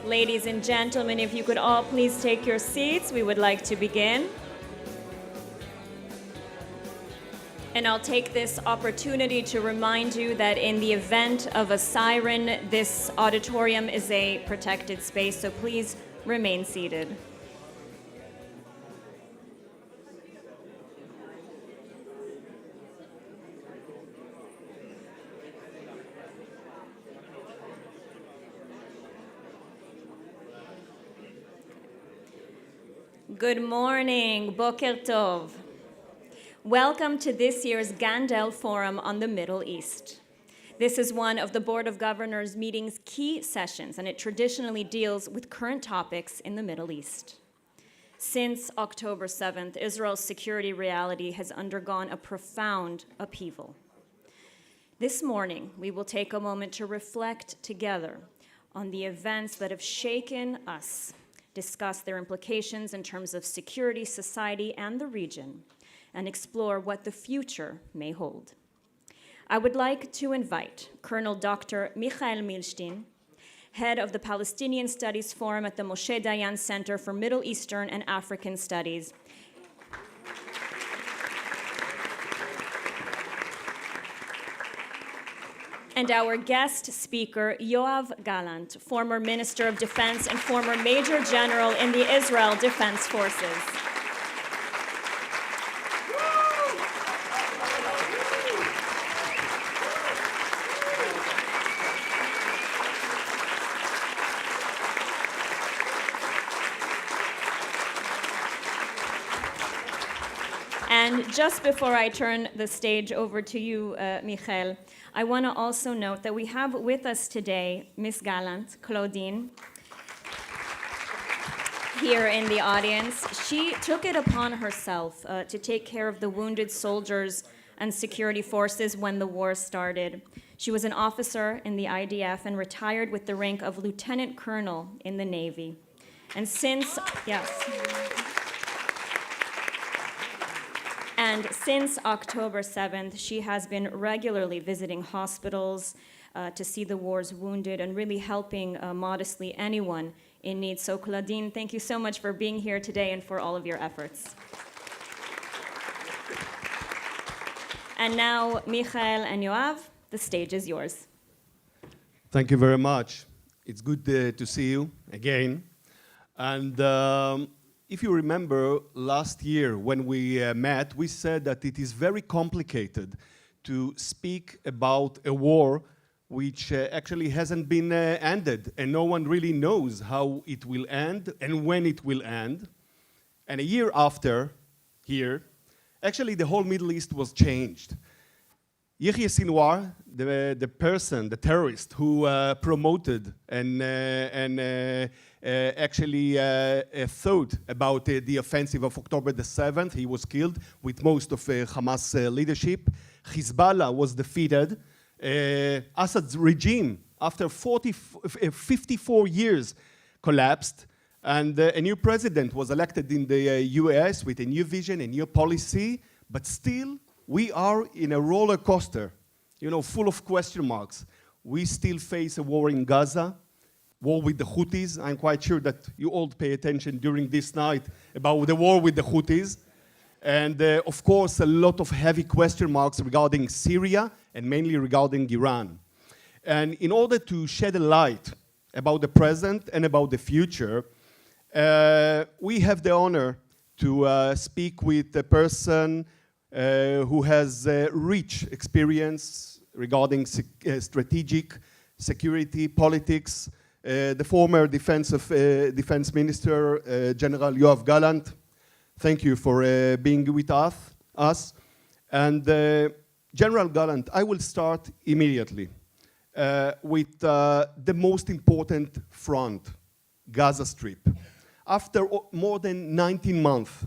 Ladies and gentlemen, if you could all please take your seats, we would like to begin. And I'll take this opportunity to remind you that in the event of a siren, this auditorium is a protected space, so please remain seated. Good morning, Boker Tov. Welcome to this year's GANDEL Forum on the Middle East. This is one of the Board of Governors meeting's key sessions, and it traditionally deals with current topics in the Middle East. Since October 7th, Israel's security reality has undergone a profound upheaval. This morning, we will take a moment to reflect together on the events that have shaken us, discuss their implications in terms of security, society, and the region, and explore what the future may hold. I would like to invite Colonel Dr. Michael Milshtein, head of the Palestinian Studies Forum at the Moshe Dayan Center for Middle Eastern and African Studies, and our guest speaker, Yoav Gallant, former Minister of Defense and former Major General in the Israel Defense Forces. And just before I turn the stage over to you, Michael, I want to also note that we have with us today Ms. Gallant, Claudine, here in the audience. She took it upon herself to take care of the wounded soldiers and security forces when the war started. She was an officer in the IDF and retired with the rank of Lieutenant Colonel in the Navy. And since October 7th, she has been regularly visiting hospitals to see the war's wounded and really helping modestly anyone in need. So Claudine, thank you so much for being here today and for all of your efforts. And now, Michael and Yoav, the stage is yours. Thank you very much. It's good to see you again. And if you remember last year when we met, we said that it is very complicated to speak about a war which actually hasn't been ended, and no one really knows how it will end and when it will end. And a year after, here, actually the whole Middle East was changed. Yahya Sinwar, the person, the terrorist who promoted and actually thought about the offensive of October the 7th. He was killed with most of Hamas leadership. Hezbollah was defeated. Assad's regime, after 54 years, collapsed. And a new president was elected in the US with a new vision, a new policy. But still, we are in a roller coaster, full of question marks. We still face a war in Gaza, war with the Houthis. I'm quite sure that you all pay attention during this night about the war with the Houthis. And of course, a lot of heavy question marks regarding Syria and mainly regarding Iran. And in order to shed a light about the present and about the future, we have the honor to speak with a person who has rich experience regarding strategic security, politics, the former Defense Minister, General Yoav Gallant. Thank you for being with us. And General Gallant, I will start immediately with the most important front, Gaza Strip. After more than 19 months,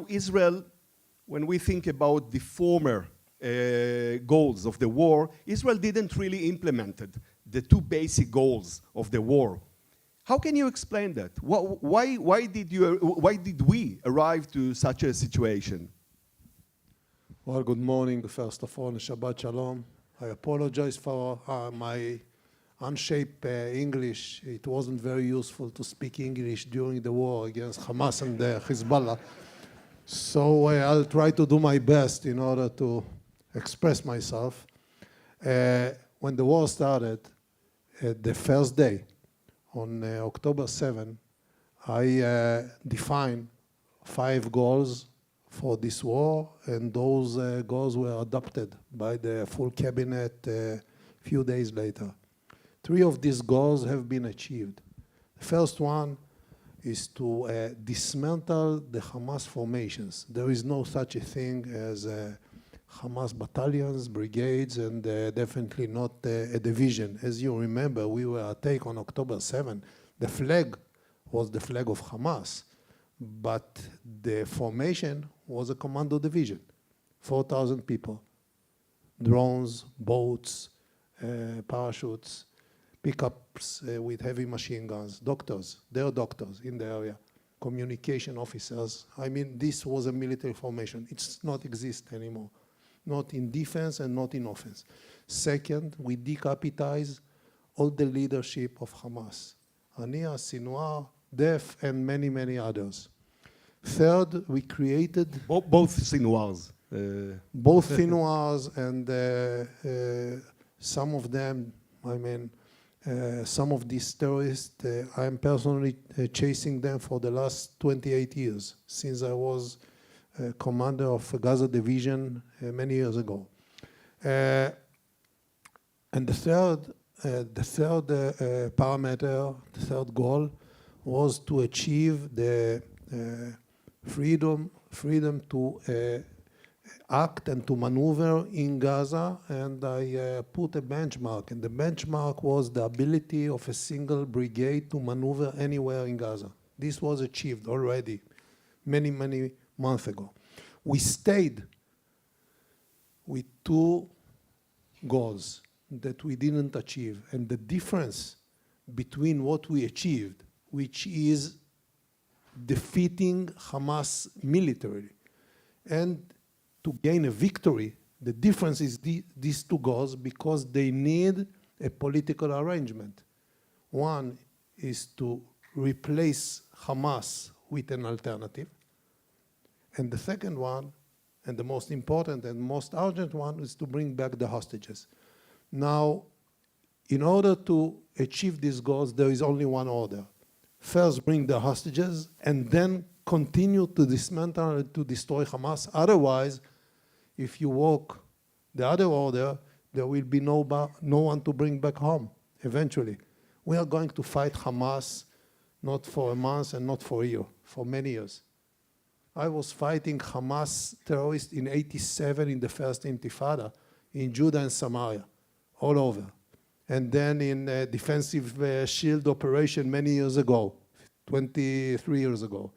Israel, when we think about the former goals of the war, Israel didn't really implement the two basic goals of the war. How can you explain that? Why did we arrive to such a situation? Well, good morning, first of all, Shabbat Shalom. I apologize for unshaped English. It wasn't very useful to speak English during the war against Hamas and Hezbollah. So I'll try to do my best in order to express myself. When the war started, the first day, on October 7, I defined 5 goals for this war, and those goals were adopted by the full cabinet a few days later. 3 of these goals have been achieved. The first one is to dismantle the Hamas formations. There is no such a thing as Hamas battalions, brigades, and definitely not a division. As you remember, we were attacked on October 7. The flag was the flag of Hamas, but the formation was a commando division, 4,000 people, drones, boats, parachutes, pickups with heavy machine guns, doctors, there are doctors in the area, communication officers. I mean, this was a military formation. It's not exist anymore, not in defense and not in offense. Second, we decapitize all the leadership of Hamas, Hania, Sinwar, Def, and many, many others. Third, we created both Sinwars. both Sinwars and some of them, I mean, some of these terrorists, I am personally chasing them for the last 28 years, since I was commander of a Gaza division many years ago. And the third parameter, the third goal, was to achieve the freedom to act and to maneuver in Gaza, and I put a benchmark, and the benchmark was the ability of a single brigade to maneuver anywhere in Gaza. This was achieved already many, many months ago. We stayed with 2 goals that we didn't achieve, and the difference between what we achieved, which is defeating Hamas militarily, and to gain a victory, the difference is these 2 goals, because they need a political arrangement. One is to replace Hamas with an alternative, and the second one, and the most important and most urgent one, is to bring back the hostages. Now, in order to achieve these goals, there is only one order. First, bring the hostages, and then continue to dismantle and to destroy Hamas. Otherwise, if you walk the other order, there will be no one to bring back home, eventually. We are going to fight Hamas not for a month and not for a year, for many years. I was fighting Hamas terrorists in '87 in the first Intifada, in Judah and Samaria, all over. And then in a defensive shield operation many years ago, 23 years ago.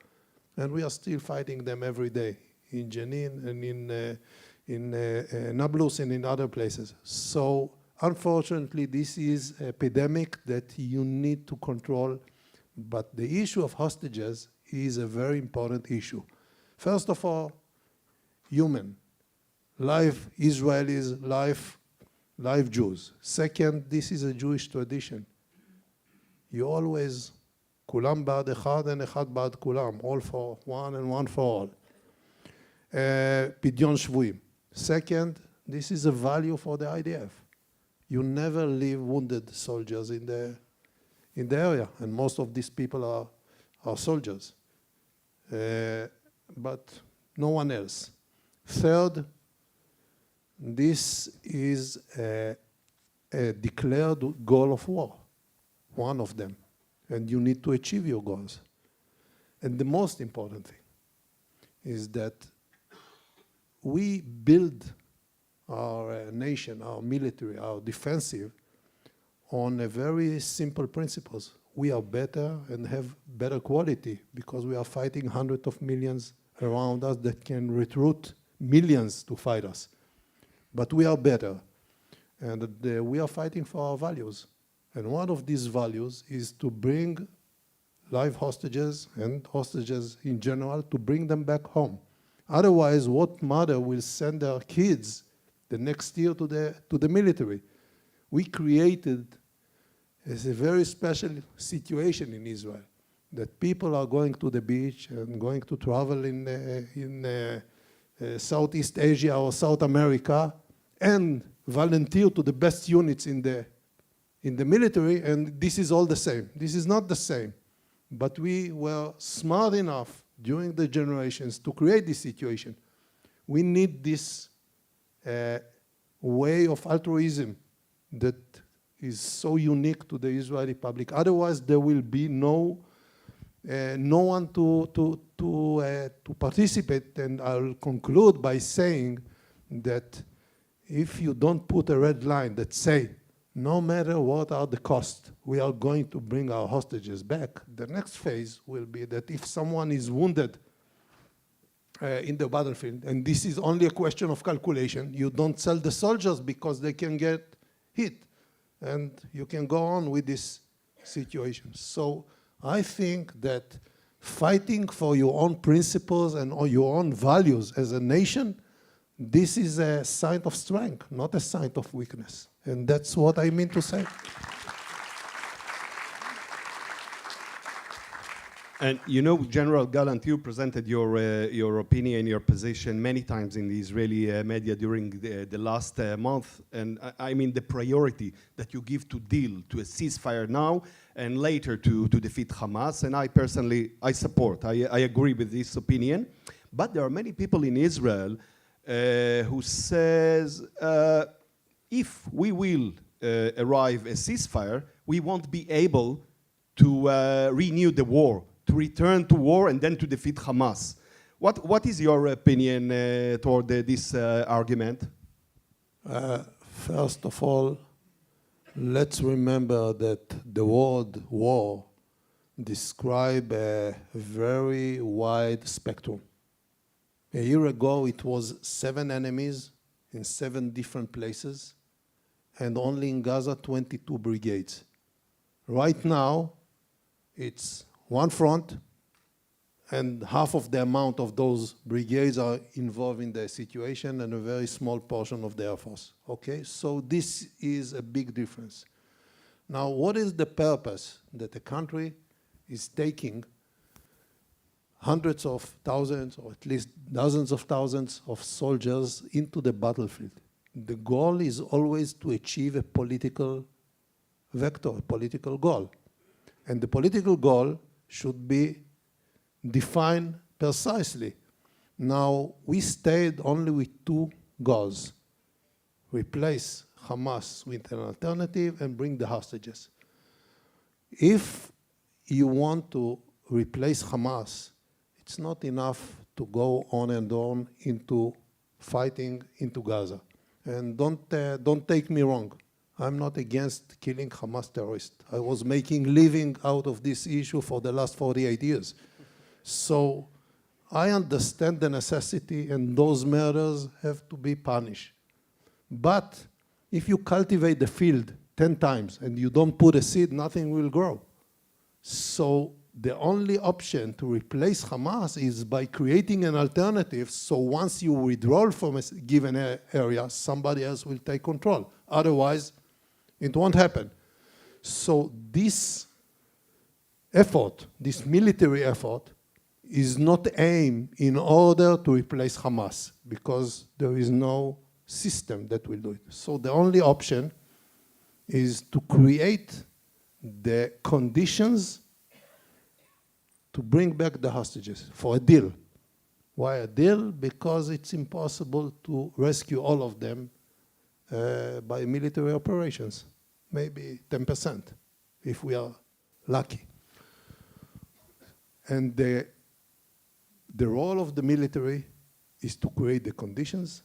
And we are still fighting them every day in Jenin and in Nablus and in other places. So unfortunately, this is an epidemic that you need to control. But the issue of hostages is a very important issue. First of all, human, live Israelis, live Jews. Second, this is a Jewish tradition. You always, kulam ba'ad echad and echad ba'ad kulam, all for one and one for all. Pidyon shvuim. Second, this is a value for the IDF. You never leave wounded soldiers in the area, and most of these people are soldiers, but no one else. Third, this is a declared goal of war, one of them, and you need to achieve your goals. And the most important thing is that we build our nation, our military, our defensive, on a very simple principles. We are better and have better quality because we are fighting hundreds of millions around us that can recruit millions to fight us. But we are better, and we are fighting for our values. And one of these values is to bring live hostages and hostages in general, to bring them back home. Otherwise, what mother will send their kids the next year to the military? We created It's a very special situation in Israel, that people are going to the beach and going to travel in Southeast Asia or South America and volunteer to the best units in the military, and this is all the same. This is not the same. But we were smart enough during the generations to create this situation. We need this way of altruism that is so unique to the Israeli public. Otherwise, there will be no one to participate. And I'll conclude by saying that if you don't put a red line that say, no matter what are the costs, we are going to bring our hostages back, the next phase will be that if someone is wounded in the battlefield, and this is only a question of calculation, you don't sell the soldiers because they can get hit. And you can go on with this situation. So I think that fighting for your own principles and your own values as a nation, this is a sign of strength, not a sign of weakness. And that's what I mean to say. And you know, General Gallant, you presented your opinion, your position many times in the Israeli media during the last month. And I mean the priority that you give to deal to a ceasefire now and later to defeat Hamas. And I personally, I support, I agree with this opinion. But there are many people in Israel who says, if we will arrive a ceasefire, we won't be able to renew the war, to return to war and then to defeat Hamas. What is your opinion toward this argument? First of all, let's remember that the word war describes a very wide spectrum. A year ago, it was 7 enemies in 7 different places, and only in Gaza, 22 brigades. Right now, it's one front, and half of the amount of those brigades are involved in the situation, and a very small portion of the Air Force. Okay, so this is a big difference. Now, what is the purpose that a country is taking hundreds of thousands, or at least dozens of thousands of soldiers into the battlefield? The goal is always to achieve a political vector, a political goal. And the political goal should be defined precisely. Now, we stayed only with 2 goals: replace Hamas with an alternative and bring the hostages. If you want to replace Hamas, it's not enough to go on and on into fighting into Gaza. And don't take me wrong. I'm not against killing Hamas terrorists. I was making living out of this issue for the last 48 years. So I understand the necessity, and those murders have to be punished. But if you cultivate the field 10 times and you don't put a seed, nothing will grow. So the only option to replace Hamas is by creating an alternative, so once you withdraw from a given area, somebody else will take control. Otherwise, it won't happen. So this effort, this military effort, is not aimed in order to replace Hamas, because there is no system that will do it. So the only option is to create the conditions to bring back the hostages for a deal. Why a deal? Because it's impossible to rescue all of them by military operations. Maybe 10%, if we are lucky. And the role of the military is to create the conditions,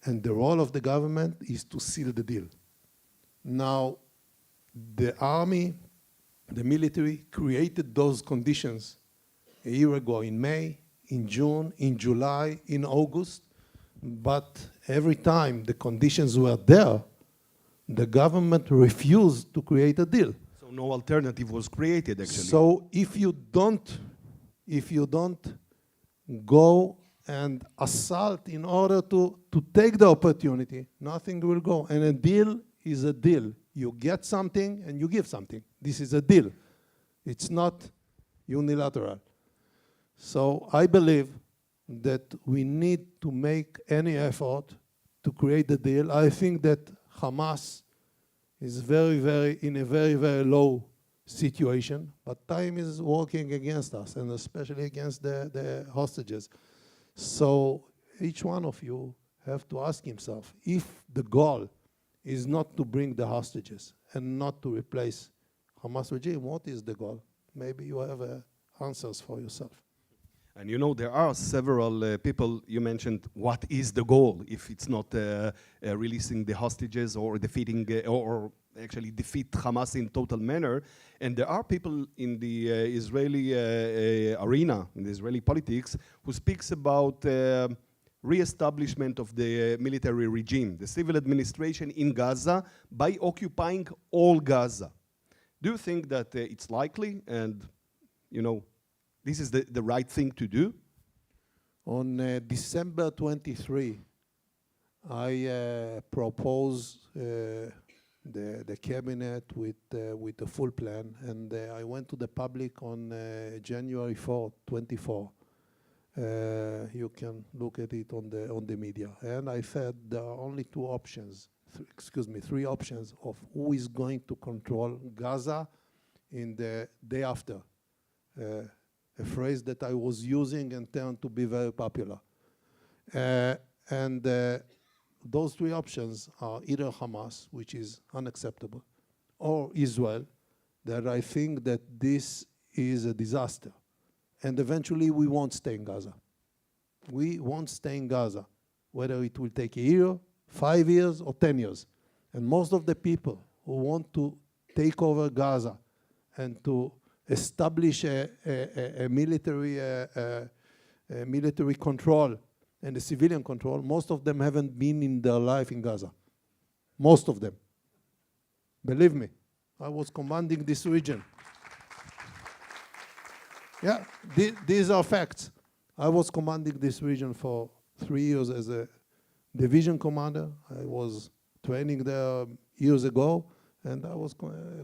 and the role of the government is to seal the deal. Now, the army, the military, created those conditions a year ago in May, in June, in July, in August, but every time the conditions were there, the government refused to create a deal. So no alternative was created, actually. So if you don't go and assault in order to take the opportunity, nothing will go. And a deal is a deal. You get something and you give something. This is a deal. It's not unilateral. So I believe that we need to make any effort to create a deal. I think that Hamas is in a very, very low situation, but time is working against us, and especially against the hostages. So each one of you have to ask himself, if the goal is not to bring the hostages and not to replace Hamas regime, what is the goal? Maybe you have answers for yourself. And you know, there are several people, you mentioned, what is the goal if it's not releasing the hostages or defeating, or actually defeat Hamas in total manner. And there are people in the Israeli arena, in the Israeli politics, who speaks about re-establishment of the military regime, the civil administration in Gaza, by occupying all Gaza. Do you think that it's likely, and, you know, this is the right thing to do? On December 23, I proposed the cabinet with a full plan, and I went to the public on January 4, 24. You can look at it on the media. And I said there are only three options of who is going to control Gaza in the day after. A phrase that I was using and turned to be very popular. Those three options are either Hamas, which is unacceptable, or Israel, that I think that this is a disaster. And eventually we won't stay in Gaza. We won't stay in Gaza, whether it will take a year, 5 years, or 10 years. And most of the people who want to take over Gaza and to establish a military control and a civilian control, most of them haven't been in their life in Gaza. Most of them. Believe me, I was commanding this region. Yeah, these are facts. I was commanding this region for 3 years as a division commander. I was training there years ago, and I was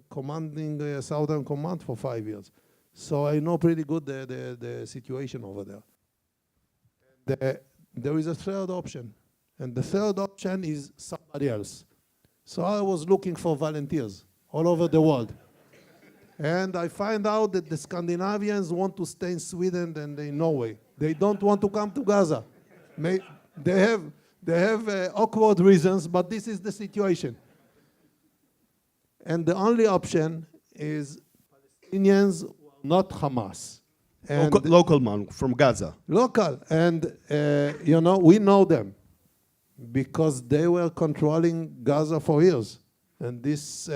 commanding the Southern Command for 5 years. So I know pretty good the situation over there. There is a third option, and the third option is somebody else. So I was looking for volunteers all over the world. And I find out that the Scandinavians want to stay in Sweden and in Norway. They don't want to come to Gaza. They have awkward reasons, but this is the situation. And the only option is Palestinians, not Hamas. Local man from Gaza. Local. And, you know, we know them because they were controlling Gaza for years. And these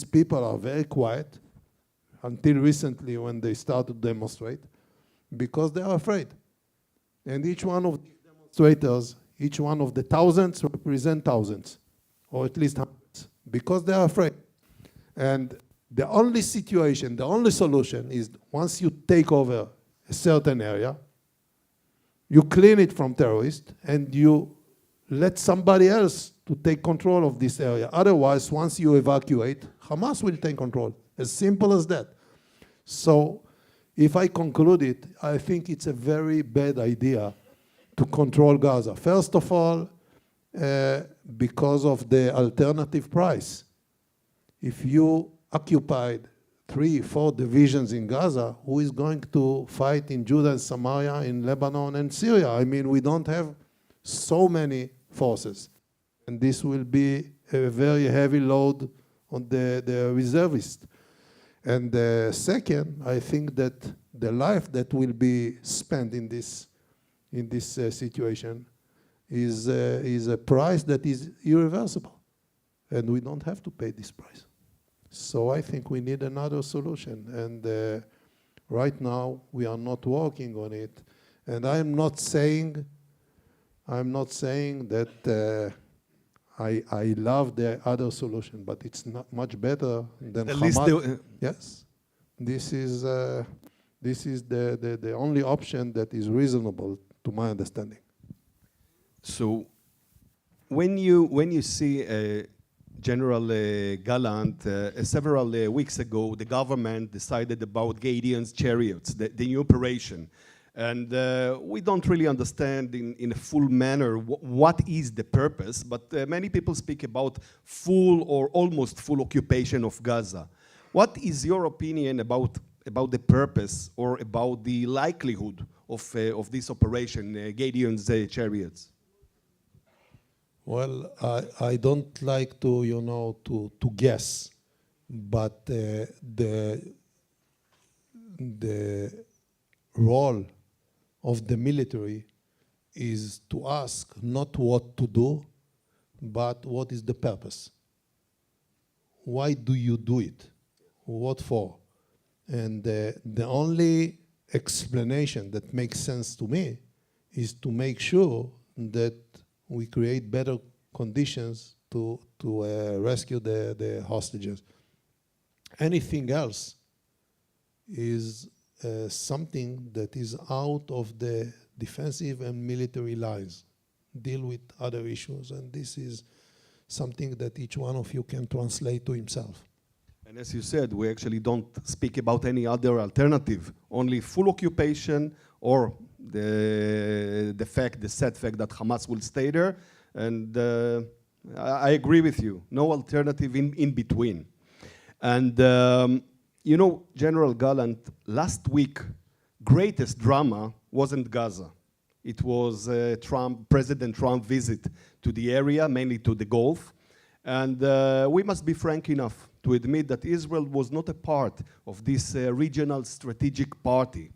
people are very quiet until recently when they started to demonstrate because they are afraid. And each one of these demonstrators, each one of the thousands represent thousands, or at least hundreds, because they are afraid. And the only situation, the only solution is once you take over a certain area, you clean it from terrorists, and you let somebody else to take control of this area. Otherwise, once you evacuate, Hamas will take control. As simple as that. So if I conclude it, I think it's a very bad idea to control Gaza. First of all, because of the alternative price. If you occupied 3-4 divisions in Gaza, who is going to fight in Judah and Samaria, in Lebanon and Syria? I mean, we don't have so many forces. And this will be a very heavy load on the reservists. And second, I think that the life that will be spent in this situation is a price that is irreversible. And we don't have to pay this price. So I think we need another solution. And right now, we are not working on it. And I'm not saying that I love the other solution, but it's not much better than Hamas. Yes, this is the only option that is reasonable to my understanding. So, when you see General Gallant, several weeks ago, the government decided about Gideon's chariots, the new operation. And we don't really understand in a full manner what is the purpose, but many people speak about full or almost full occupation of Gaza. What is your opinion about the purpose or about the likelihood of this operation, Gideon's chariots? Well, I don't like to, to guess, but the role of the military is to ask not what to do, but what is the purpose. Why do you do it? What for? And the only explanation that makes sense to me is to make sure that we create better conditions to rescue the hostages. Anything else is something that is out of the defensive and military lines. Deal with other issues, and this is something that each one of you can translate to himself. And as you said, we actually don't speak about any other alternative, only full occupation or the sad fact that Hamas will stay there. And I agree with you, no alternative in between. And General Gallant, last week, greatest drama wasn't Gaza. It was President Trump's visit to the area, mainly to the Gulf. And we must be frank enough to admit that Israel was not a part of this regional strategic party.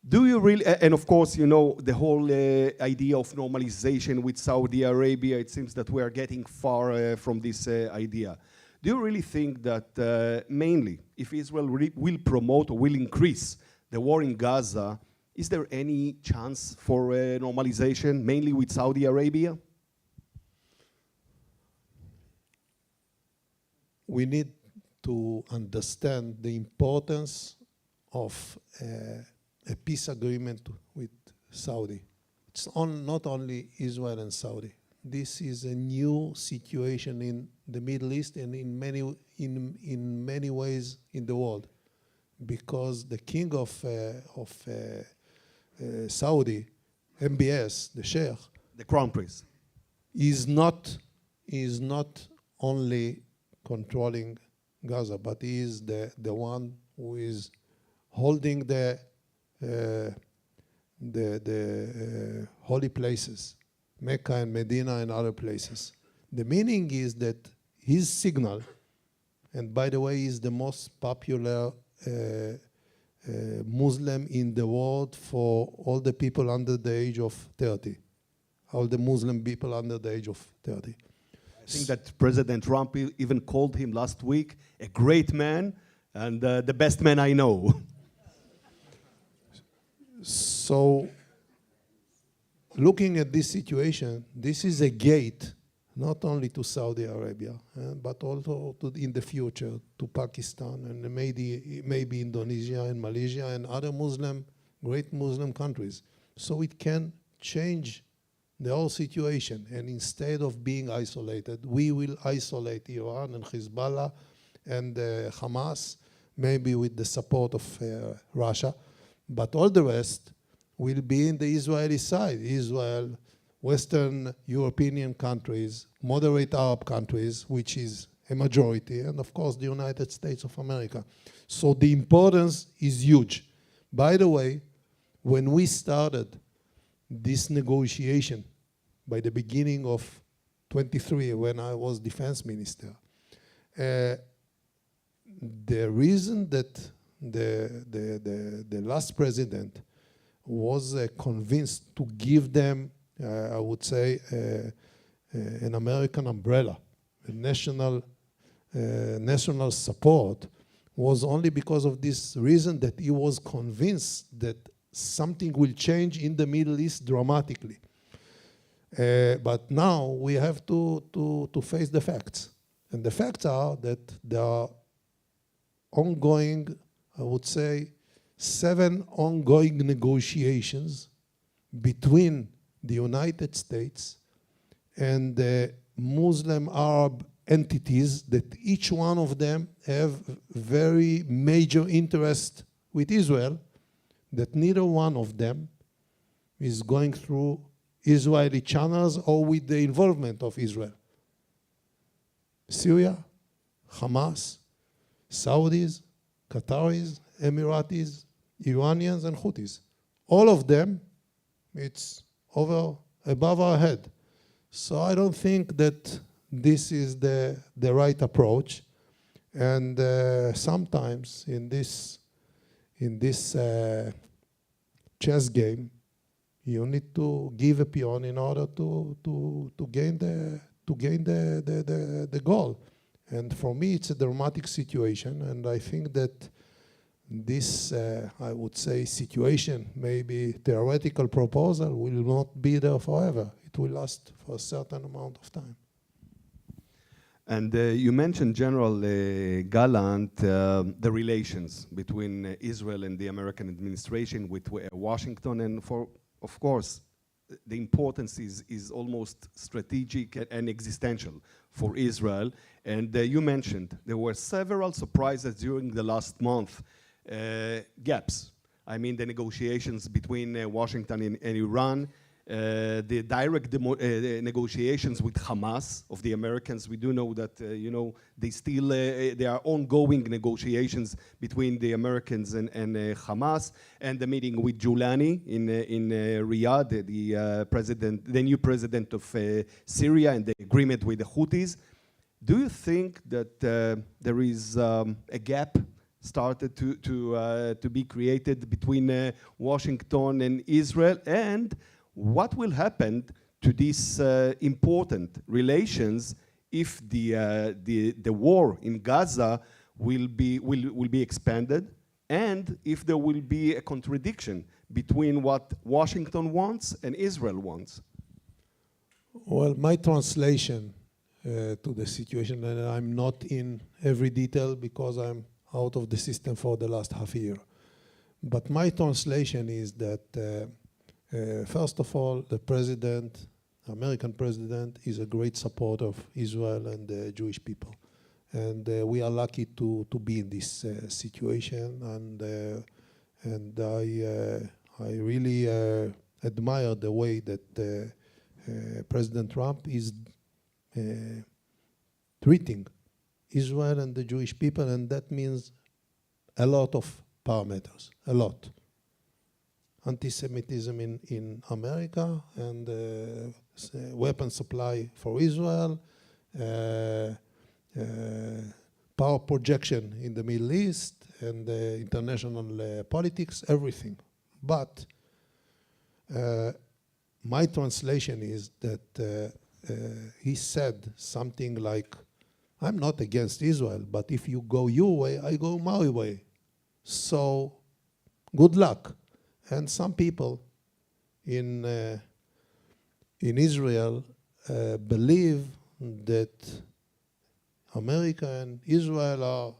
Do you really, and of course, the whole idea of normalization with Saudi Arabia, it seems that we are getting far from this idea. Do you really think that mainly, if Israel will promote or will increase the war in Gaza, is there any chance for normalization, mainly with Saudi Arabia? We need to understand the importance of a peace agreement with Saudi. It's not only Israel and Saudi. This is a new situation in the Middle East and in many ways in the world, because the king of Saudi, MBS, the Sheikh, the crown prince, is not only controlling Gaza, but he is the one who is holding the holy places, Mecca and Medina and other places. The meaning is that his signal, and by the way, he's the most popular Muslim in the world for all the people under the age of 30, all the Muslim people under the age of 30. I think that President Trump even called him last week a great man and the best man I know. So, looking at this situation, this is a gate not only to Saudi Arabia, but also in the future to Pakistan and maybe Indonesia and Malaysia and other great Muslim countries. So it can change the whole situation, and instead of being isolated, we will isolate Iran and Hezbollah and Hamas, maybe with the support of Russia, but all the rest will be in the Israeli side. Israel, Western European countries, moderate Arab countries, which is a majority, and of course the United States of America. So the importance is huge. By the way, when we started this negotiation by the beginning of 23, when I was defense minister, the reason that the last president was convinced to give them, I would say, an American umbrella, a national support, was only because of this reason, that he was convinced that something will change in the Middle East dramatically. But now we have to face the facts. And the facts are that there are ongoing, I would say, 7 ongoing negotiations between the United States and the Muslim Arab entities that each one of them have very major interest with Israel, that neither one of them is going through Israeli channels or with the involvement of Israel. Syria, Hamas, Saudis, Qataris, Emiratis, Iranians, and Houthis. All of them, it's above our head. So I don't think that this is the right approach. And sometimes in this chess game, you need to give a pawn in order to gain the goal. And for me, it's a dramatic situation, and I think that this, I would say, situation, maybe theoretical proposal, will not be there forever. It will last for a certain amount of time. And you mentioned, General Gallant, the relations between Israel and the American administration with Washington, and of course, the importance is almost strategic and existential for Israel. And you mentioned there were several surprises during the last month, gaps. I mean, the negotiations between Washington and Iran, the direct negotiations with Hamas of the Americans. We do know that they still there are ongoing negotiations between the Americans and Hamas, and the meeting with Giuliani in Riyadh, the new president of Syria, and the agreement with the Houthis. Do you think that there is a gap started to be created between Washington and Israel, and what will happen to these important relations if the war in Gaza will be expanded, and if there will be a contradiction between what Washington wants and Israel wants? Well, my translation to the situation, and I'm not in every detail because I'm out of the system for the last half year, but my translation is that first of all, the president, American president, is a great supporter of Israel and the Jewish people. And we are lucky to be in this situation. And I really admire the way that President Trump is treating Israel and the Jewish people, and that means a lot of parameters, a lot. Anti-Semitism in America, and weapon supply for Israel, power projection in the Middle East, and international politics, everything. But my translation is that he said something like, I'm not against Israel, but if you go your way, I go my way. So good luck. And some people in Israel believe that America and Israel are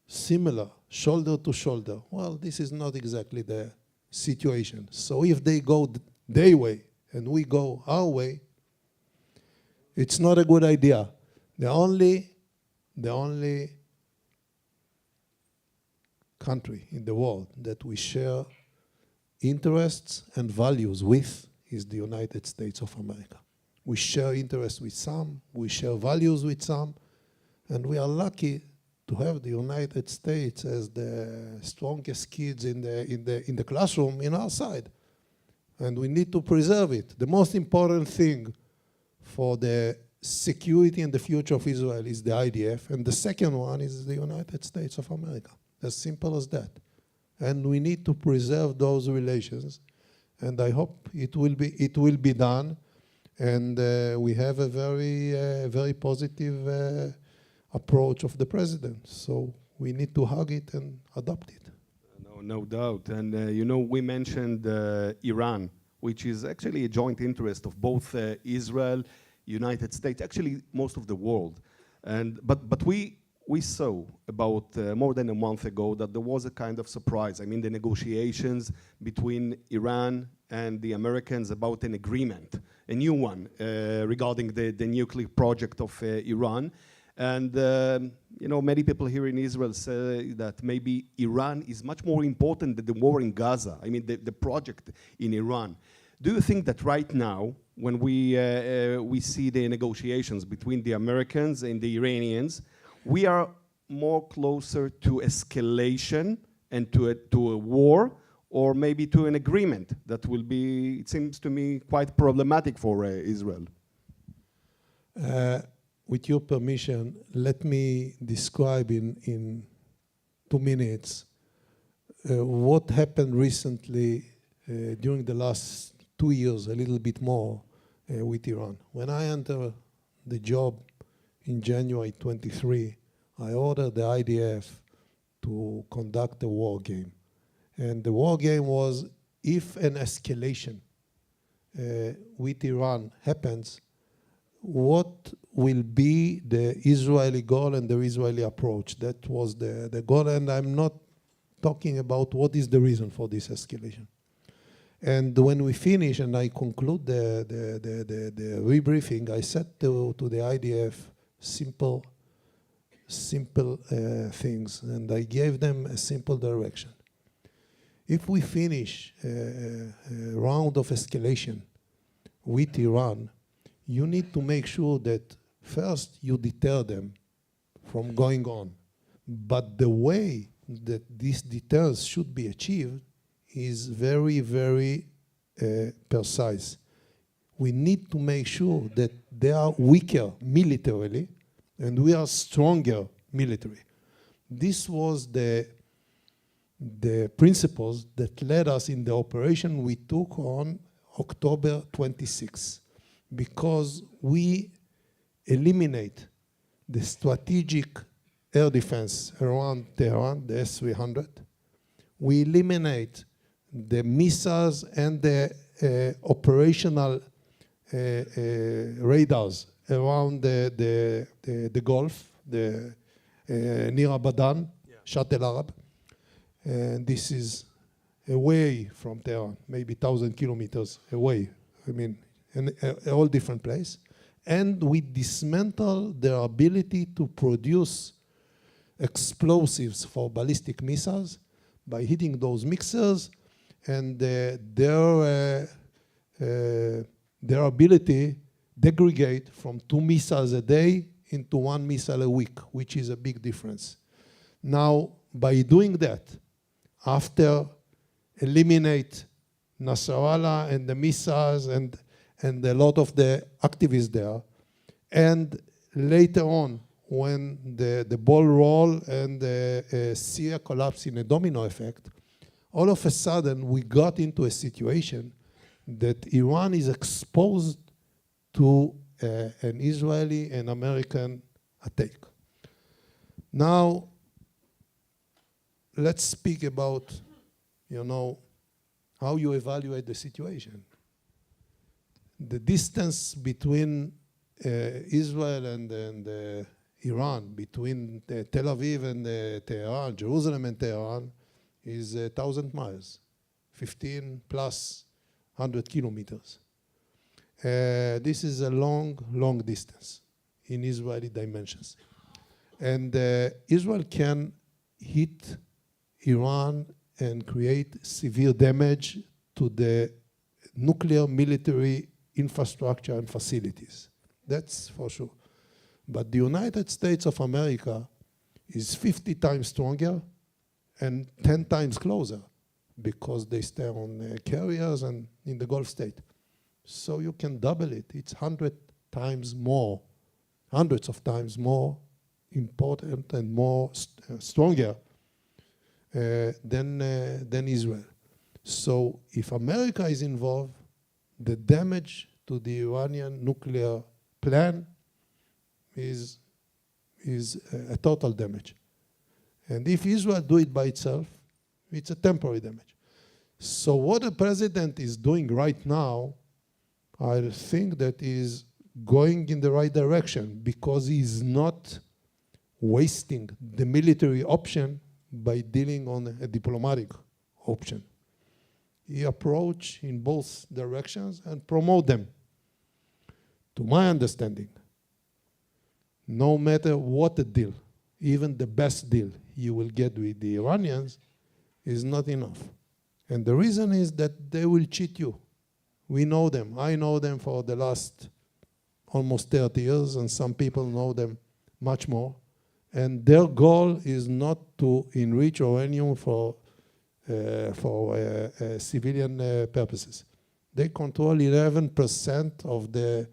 similar, shoulder to shoulder. Well, this is not exactly the situation. So if they go their way and we go our way, it's not a good idea. The only country in the world that we share interests and values with is the United States of America. We share interests with some, we share values with some, and we are lucky to have the United States as the strongest kids in the classroom in our side. And we need to preserve it. The most important thing for the security and the future of Israel is the IDF, and the second one is the United States of America. As simple as that. And we need to preserve those relations, and I hope it will be done. And we have a very positive approach of the president. So we need to hug it and adopt it. No doubt. And we mentioned Iran, which is actually a joint interest of both Israel, United States, actually most of the world. And but we saw about more than a month ago that there was a kind of surprise. I mean, the negotiations between Iran and the Americans about an agreement, a new one, regarding the nuclear project of Iran. And many people here in Israel say that maybe Iran is much more important than the war in Gaza. I mean, the project in Iran. Do you think that right now, when we see the negotiations between the Americans and the Iranians, we are more closer to escalation and to a war, or maybe to an agreement that will be, it seems to me, quite problematic for Israel? With your permission, let me describe in 2 minutes what happened recently during the last 2 years, a little bit more, with Iran. When I entered the job in January 23, I ordered the IDF to conduct a war game. And the war game was, if an escalation with Iran happens, what will be the Israeli goal and the Israeli approach? That was the goal, and I'm not talking about what is the reason for this escalation. And when we finish and I conclude the rebriefing, I said to the IDF simple things, and I gave them a simple direction. If we finish a round of escalation with Iran, you need to make sure that first you deter them from going on. But the way that this deterrence should be achieved is very, very precise. We need to make sure that they are weaker militarily and we are stronger militarily. This was the principles that led us in the operation we took on October 26, because we eliminate the strategic air defense around Tehran, the S-300. We eliminate the missiles and the operational radars around the Gulf, the near Abadan, Shat el Arab. And this is away from Tehran, maybe 1,000 kilometers away. I mean, in a whole different place. And we dismantle their ability to produce explosives for ballistic missiles by hitting those mixers, and their ability degrade from 2 missiles a day into 1 missile a week, which is a big difference. Now, by doing that, after eliminate Nasrallah and the missiles and a lot of the activists there, and later on, when the ball roll and Syria collapsed in a domino effect, all of a sudden we got into a situation that Iran is exposed to an Israeli and American attack. Now, let's speak about, how you evaluate the situation. The distance between Israel and Iran, between Tel Aviv and Tehran, Jerusalem and Tehran, is 1,000 miles, 15 plus 100 kilometers. This is a long, long distance in Israeli dimensions. And Israel can hit Iran and create severe damage to the nuclear military infrastructure and facilities. That's for sure. But the United States of America is 50 times stronger and 10 times closer because they stay on carriers and in the Gulf state. So you can double it. It's 100 times more, hundreds of times more important and more stronger than Israel. So if America is involved, the damage to the Iranian nuclear plan is a total damage. And if Israel do it by itself, it's a temporary damage. So what the president is doing right now, I think that is going in the right direction because he's not wasting the military option by dealing on a diplomatic option. He approach in both directions and promote them. To my understanding, no matter what a deal, even the best deal you will get with the Iranians, is not enough. And the reason is that they will cheat you. We know them. I know them for the last almost 30 years, and some people know them much more. And their goal is not to enrich uranium for civilian purposes. They control 11% of the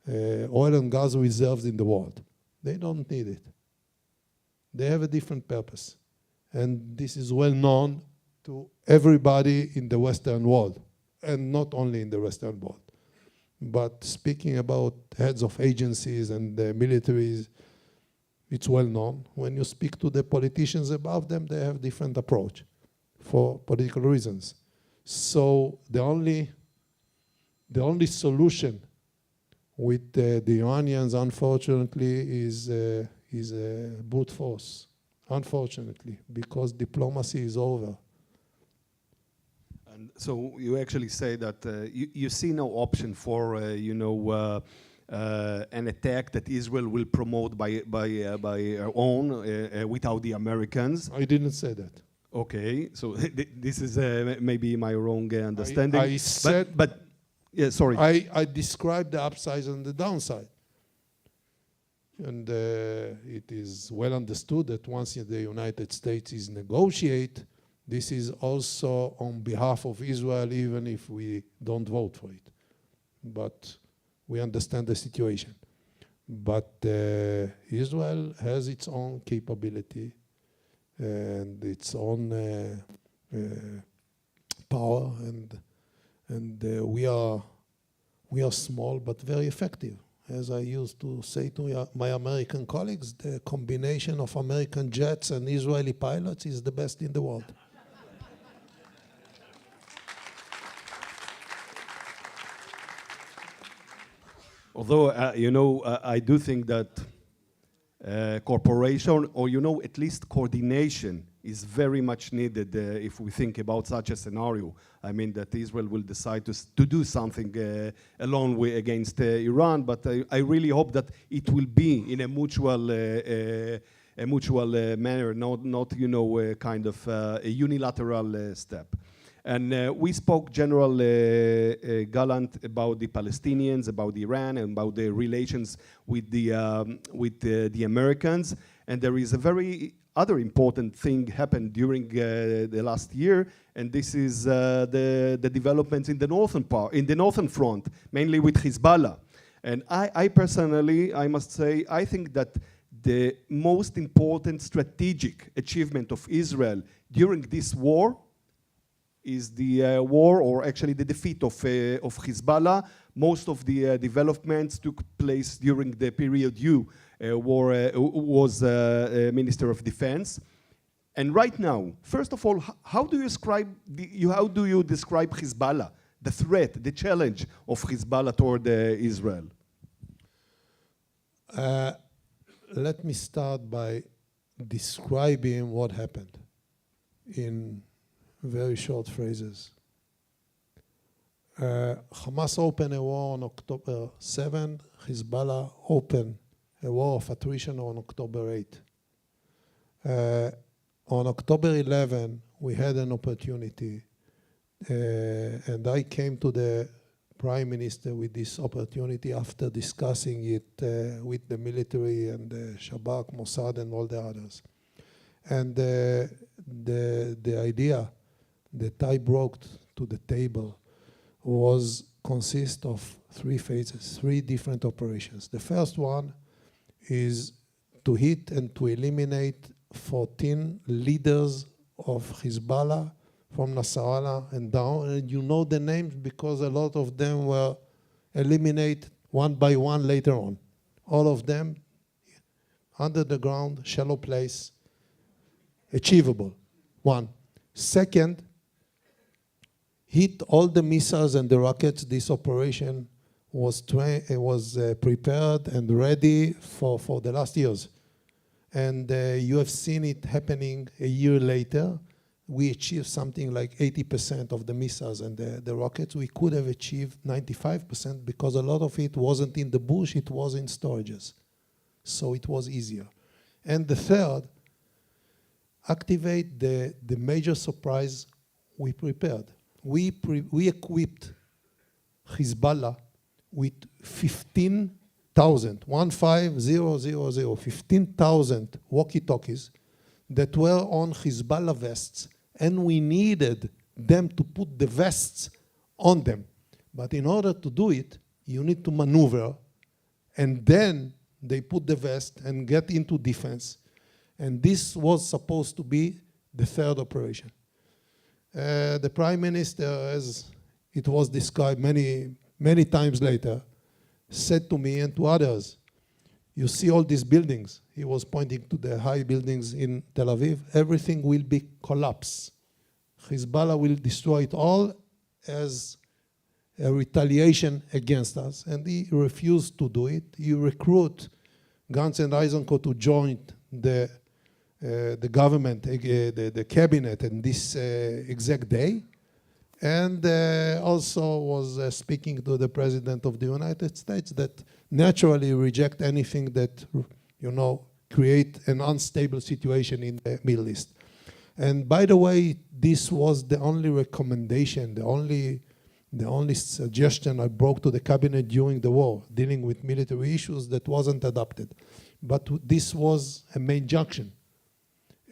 oil and gas reserves in the world. They don't need it. They have a different purpose. And this is well known to everybody in the Western world, and not only in the Western world. But speaking about heads of agencies and the militaries, it's well known. When you speak to the politicians above them, they have different approach for political reasons. So the only solution with the Iranians, unfortunately, is brute force. Unfortunately, because diplomacy is over. And so you actually say that you see no option for an attack that Israel will promote by her own without the Americans. I didn't say that. Okay, so this is maybe my wrong understanding. I said, but yeah, sorry. I described the upside and the downside. And it is well understood that once the United States is negotiate, this is also on behalf of Israel, even if we don't vote for it. But we understand the situation. But Israel has its own capability and its own power, and we are small but very effective. As I used to say to my American colleagues, the combination of American jets and Israeli pilots is the best in the world. Although, I do think that cooperation, or, at least coordination is very much needed if we think about such a scenario. I mean, that Israel will decide to do something alone against Iran, but I really hope that it will be in a mutual manner, not kind of a unilateral step. And we spoke General Gallant about the Palestinians, about Iran, and about the relations with the Americans. And there is a very other important thing happened during the last year, and this is the developments in the northern front, mainly with Hezbollah. And I personally, I must say, I think that the most important strategic achievement of Israel during this war is the war, or actually the defeat of Hezbollah. Most of the developments took place during the period you was Minister of Defense. And right now, first of all, how do you describe Hezbollah, the threat, the challenge of Hezbollah toward Israel? Let me start by describing what happened in very short phrases. Hamas opened a war on October 7. Hezbollah opened a war of attrition on October 8. On October 11, we had an opportunity, and I came to the Prime Minister with this opportunity after discussing it with the military and the Shabak, Mossad, and all the others. And the idea that I brought to the table consist of 3 phases, 3 different operations. The first one is to hit and to eliminate 14 leaders of Hezbollah from Nasrallah and down. And you know the names because a lot of them were eliminated one by one later on. All of them under the ground, shallow place, achievable. 1. Second, hit all the missiles and the rockets. This operation was prepared and ready for the last years. And you have seen it happening a year later. We achieved something like 80% of the missiles and the rockets. We could have achieved 95% because a lot of it wasn't in the bush, it was in storages. so it was easier. And the third, activate the major surprise we prepared. We equipped Hezbollah with 15,000 walkie-talkies that were on Hezbollah vests, and we needed them to put the vests on them. But in order to do it, you need to maneuver, and then they put the vest and get into defense. And this was supposed to be the third operation. The Prime Minister, as it was described many times later, said to me and to others, you see all these buildings, he was pointing to the high buildings in Tel Aviv, everything will be collapsed. Hezbollah will destroy it all as a retaliation against us. And he refused to do it. He recruited Gantz and Eisenkot to join the government, the cabinet, and this exact day. And also was speaking to the President of the United States that naturally reject anything that, create an unstable situation in the Middle East. And by the way, this was the only recommendation, the only suggestion I brought to the cabinet during the war, dealing with military issues that wasn't adopted. But this was a main junction.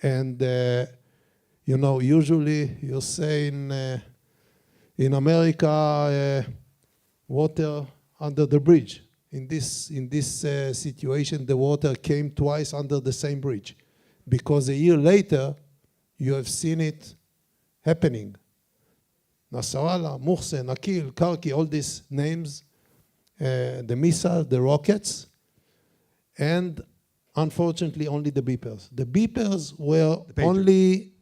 And, usually you say in America, water under the bridge. In this situation, the water came twice under the same bridge, because a year later, you have seen it happening. Nasrallah, Mohsen, Akil, Karki, all these names, the missiles, the rockets, and unfortunately only the beepers. The beepers were only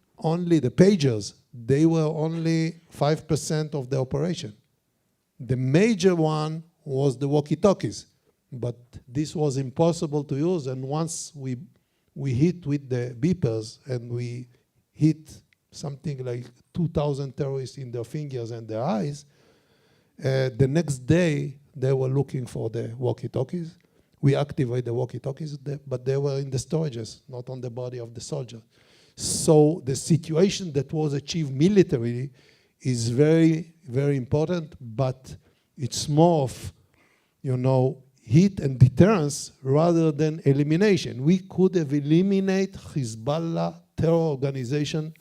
the pagers. They were only 5% of the operation. The major one was the walkie-talkies, but this was impossible to use, and once we hit with the beepers and we hit something like 2,000 terrorists in their fingers and their eyes, the next day they were looking for the walkie-talkies. We activated the walkie-talkies, but they were in the storages, not on the body of the soldier. So the situation that was achieved militarily is very, very important, but it's more of, hit and deterrence rather than elimination. We could have eliminated Hezbollah terror organization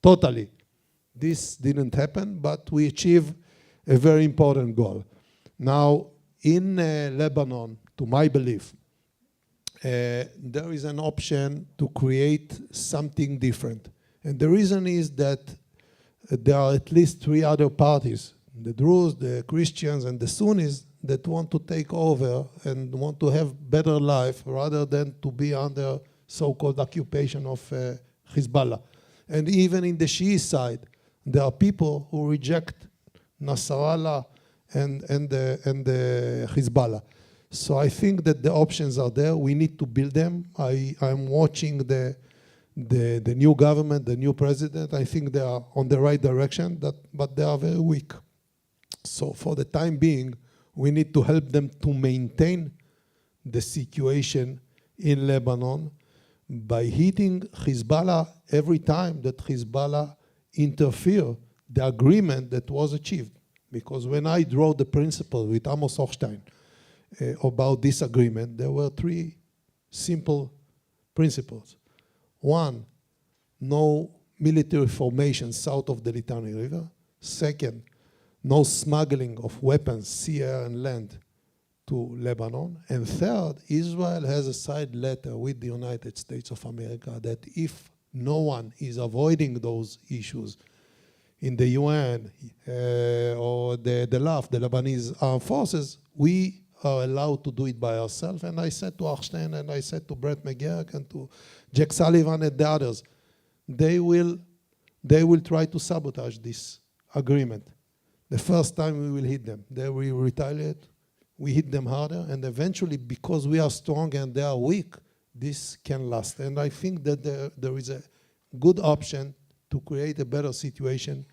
totally. This didn't happen, but we achieved a very important goal. Now, in Lebanon, to my belief, there is an option to create something different. And the reason is that there are at least 3 other parties, the Druze, the Christians, and the Sunnis, that want to take over and want to have better life rather than to be under so-called occupation of Hezbollah. And even in the Shi'i side, there are people who reject Nasrallah and the Hezbollah. So I think that the options are there. We need to build them. I'm watching the new government, the new president. I think they are on the right direction, but they are very weak. So for the time being, we need to help them to maintain the situation in Lebanon by hitting Hezbollah every time that Hezbollah interfere the agreement that was achieved. Because when I draw the principle with Amos Hochstein about this agreement, there were 3 simple principles. 1, no military formation south of the Litani River. 2nd, no smuggling of weapons, sea, air, and land to Lebanon. And 3rd, Israel has a side letter with the United States of America that if no one is avoiding those issues in the UN or the LAF, the Lebanese Armed Forces, we are allowed to do it by ourselves. And I said to Hochstein, and I said to Brett McGurk and to Jack Sullivan and the others, they will try to sabotage this agreement. The first time we will hit them, they will retaliate, we hit them harder, and eventually, because we are strong and they are weak, this can last. And I think that there is a good option to create a better situation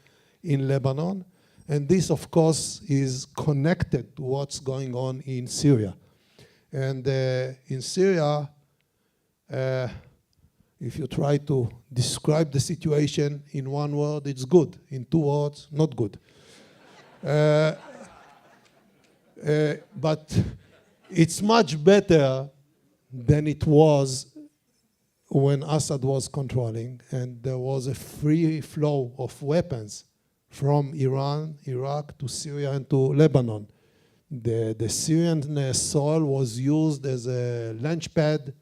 in Lebanon. And this, of course, is connected to what's going on in Syria. And in Syria, if you try to describe the situation in one word, it's good. In two words, not good. But it's much better than it was when Assad was controlling, and there was a free flow of weapons from Iran, Iraq to Syria and to Lebanon. The Syrian soil was used as a launchpad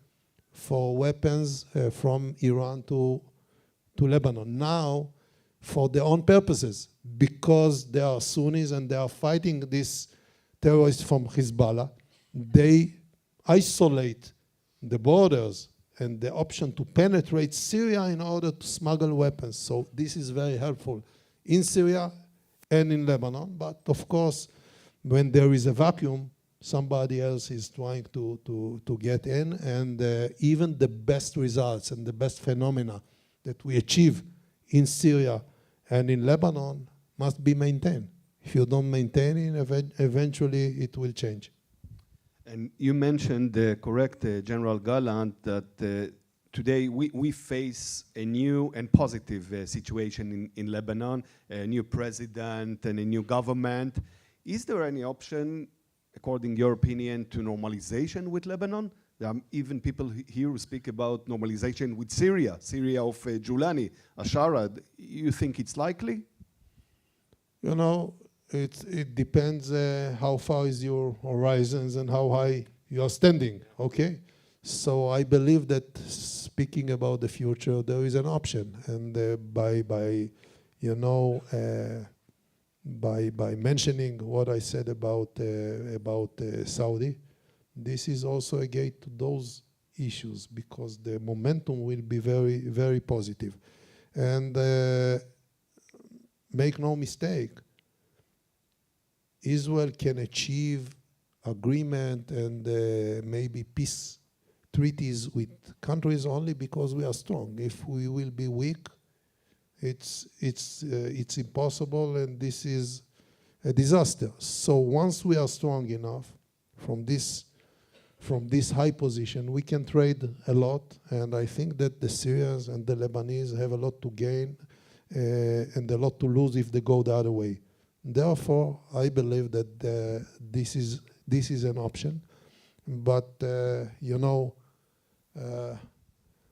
for weapons from Iran to Lebanon. Now, for their own purposes, because they are Sunnis and they are fighting these terrorists from Hezbollah, they isolate the borders and the option to penetrate Syria in order to smuggle weapons. So this is very helpful in Syria and in Lebanon. But of course, when there is a vacuum, somebody else is trying to get in. And even the best results and the best phenomena that we achieve in Syria and in Lebanon must be maintained. If you don't maintain it, eventually it will change. And you mentioned, correct, General Gallant, that today we face a new and positive situation in Lebanon, a new president and a new government. Is there any option, according to your opinion, to normalization with Lebanon? There are even people here who speak about normalization with Syria, Syria of Julani, Asharad. You think it's likely? You know, it depends how far is your horizons and how high you are standing, okay? So I believe that speaking about the future, there is an option. And by mentioning what I said about Saudi, this is also a gate to those issues because the momentum will be very, very positive. And make no mistake, Israel can achieve agreement and maybe peace treaties with countries only because we are strong. If we will be weak, it's impossible, and this is a disaster. So once we are strong enough from this high position, we can trade a lot, and I think that the Syrians and the Lebanese have a lot to gain and a lot to lose if they go the other way. Therefore, I believe that this is an option, but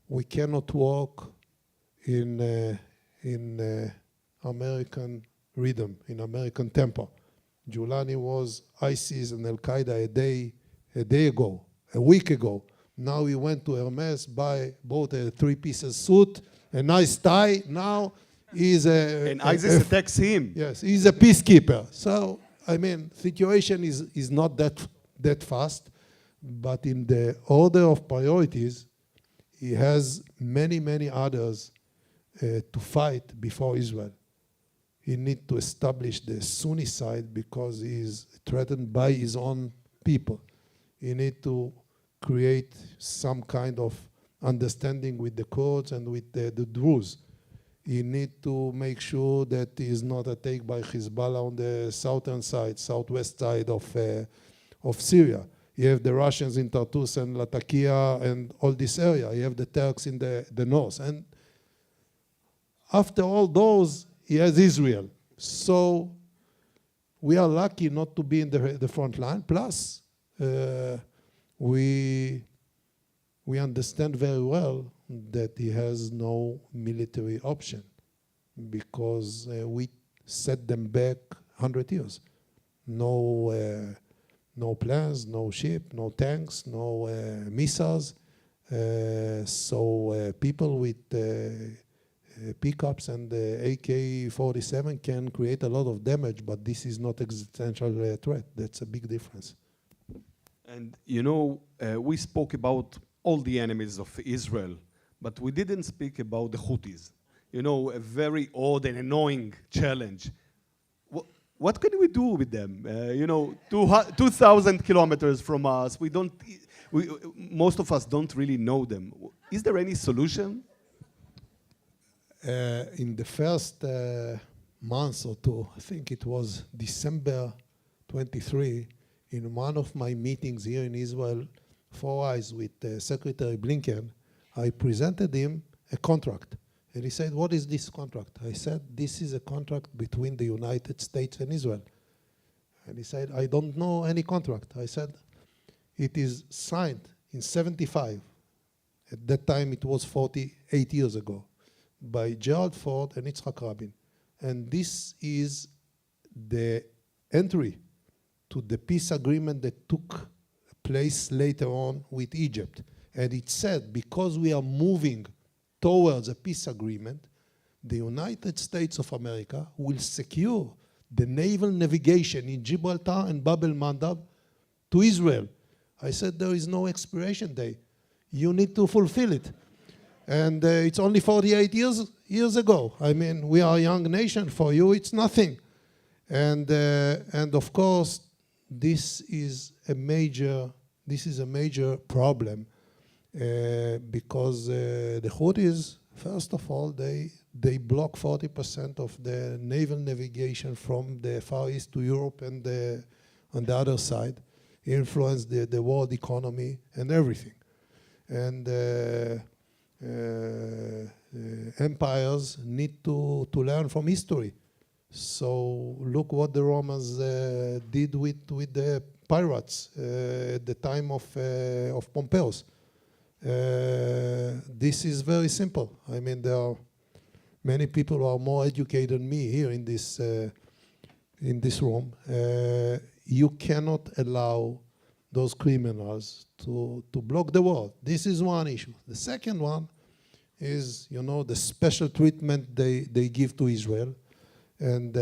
we cannot walk in American rhythm, in American tempo. Julani was ISIS and Al Qaeda a day ago, a week ago. Now he went to Hermes, bought a 3-piece suit, a nice tie. Now he's and ISIS attacks him. Yes, he's a peacekeeper. So, I mean, situation is not that fast, but in the order of priorities, he has many others to fight before Israel. He needs to establish the Sunni side because he is threatened by his own people. He needs to create some kind of understanding with the Kurds and with the Druze. He needs to make sure that he is not attacked by Hezbollah on the southern side, southwest side of Syria. You have the Russians in Tartus and Latakia and all this area. You have the Turks in the north. And after all those, he has Israel. So we are lucky not to be in the front line. Plus, we understand very well that he has no military option because we set them back 100 years. No planes, no ship, no tanks, no missiles. So people with pickups and AK-47 can create a lot of damage, but this is not existential threat. That's a big difference. And we spoke about all the enemies of Israel, but we didn't speak about the Houthis. A very odd and annoying challenge. What can we do with them? 2,000 kilometers from us. Most of us don't really know them. Is there any solution? In the first month or two, I think it was December 23, in one of my meetings here in Israel, 4 Eyes with Secretary Blinken, I presented him a contract. And he said, what is this contract? I said, this is a contract between the United States and Israel. And he said, I don't know any contract. I said, it is signed in 75. At that time, it was 48 years ago, by Gerald Ford and Yitzhak Rabin. And this is the entry to the peace agreement that took place later on with Egypt. And it said, because we are moving towards a peace agreement, the United States of America will secure the naval navigation in Gibraltar and Bab el-Mandab to Israel. I said, there is no expiration date. You need to fulfill it. And it's only 48 years ago. I mean, we are a young nation. For you, it's nothing. And of course, this is a major problem because the Houthis, first of all, they block 40% of the naval navigation from the Far East to Europe and on the other side, influence the world economy and everything. And empires need to learn from history. So look what the Romans did with the pirates at the time of Pompeius. This is very simple. I mean, there are many people who are more educated than me here in this room. You cannot allow those criminals to block the world. This is one issue. The second one is, you know, the special treatment they give to Israel. And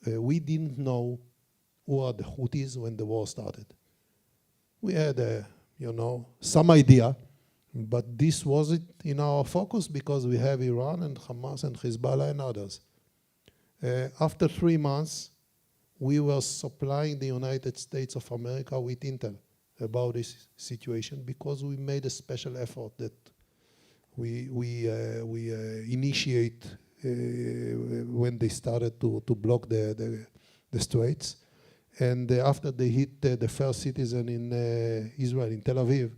we didn't know who are the Houthis when the war started. We had, you know, some idea, but this wasn't in our focus because we have Iran and Hamas and Hezbollah and others. After 3 months, we were supplying the United States of America with intel about this situation because we made a special effort that we initiate when they started to block the straits. And after they hit the first citizen in Israel, in Tel Aviv,